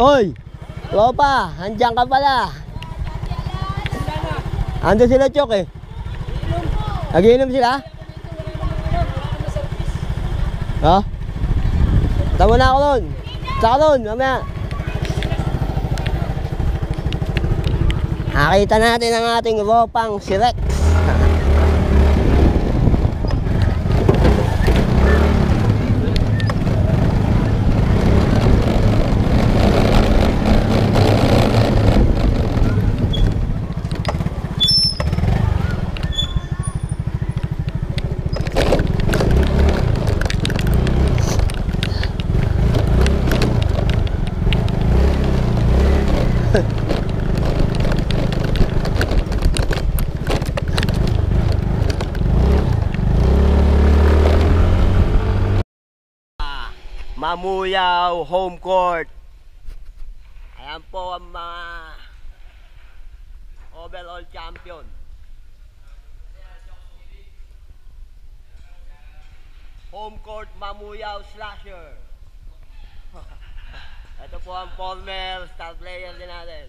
Hoy! Lopa, andyan ka pala. Ando sila Chok eh. Nagiinom sila? Ha? Tama na ako nun. Saka nun, mamaya. Nakita natin ang ating ropang si Rex. Mamuyaw home court. Ayan po ang mga overall champion. Home court Mamuyaw Slasher. Ito po ang former star player din natin.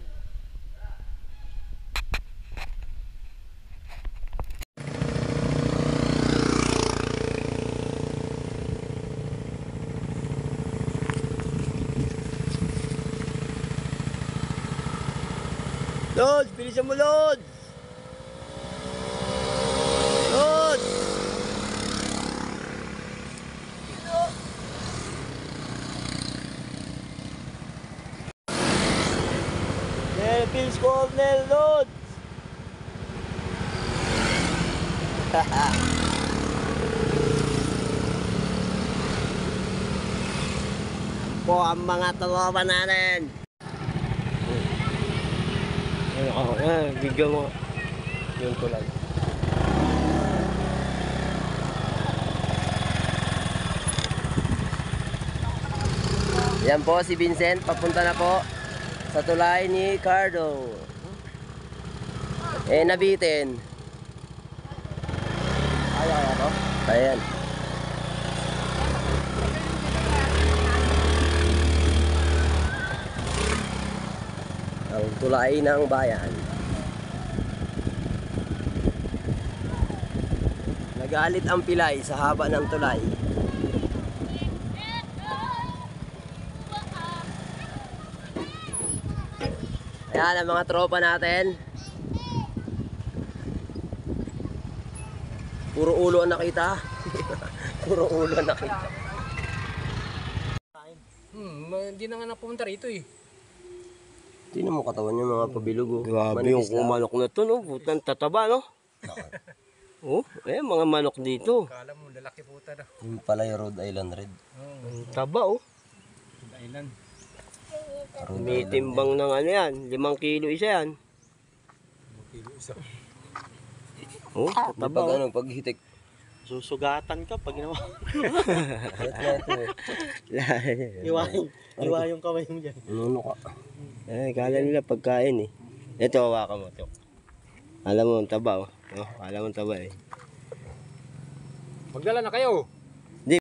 Lods, bilisan mo Lods! Lods! Phil's corner, Lods! Po ang mga tropa natin. Bigyan mo yung tulad. Yan po si Vincent, papunta na po sa tulay ni Cardo. Nabitin. Ayaw ako? Ayan. Ang tulay ng bayan. Nagalit ang pilay sa haba ng tulay. Ayan ang mga tropa natin. Puro ulo ang nakita. Puro ulo ang nakita. Hindi na nga napumunta rito eh. Tingnan mo katawan yung mga pabilog. Oh. Grabe yung manok na to, no? Putang tataba, no? Oh, mga manok dito. Kala mo, lalaki puta na. Yung pala yung Rhode Island Red. Ang taba, oh. Rhode Island. May timbang ng ano yan, 5 kilo isa yan. 5 kilo isa. Oh, tataba. Pag ano, pag hitik. Susugatan ka pag ginawa. Iwa yung kamay mo dyan. Nuno ka. Kala nila pagkain eh. Ito, hawakan mo ito. Alam mo, ang taba, oh. Alam mo, ang taba eh. Magdala na kayo.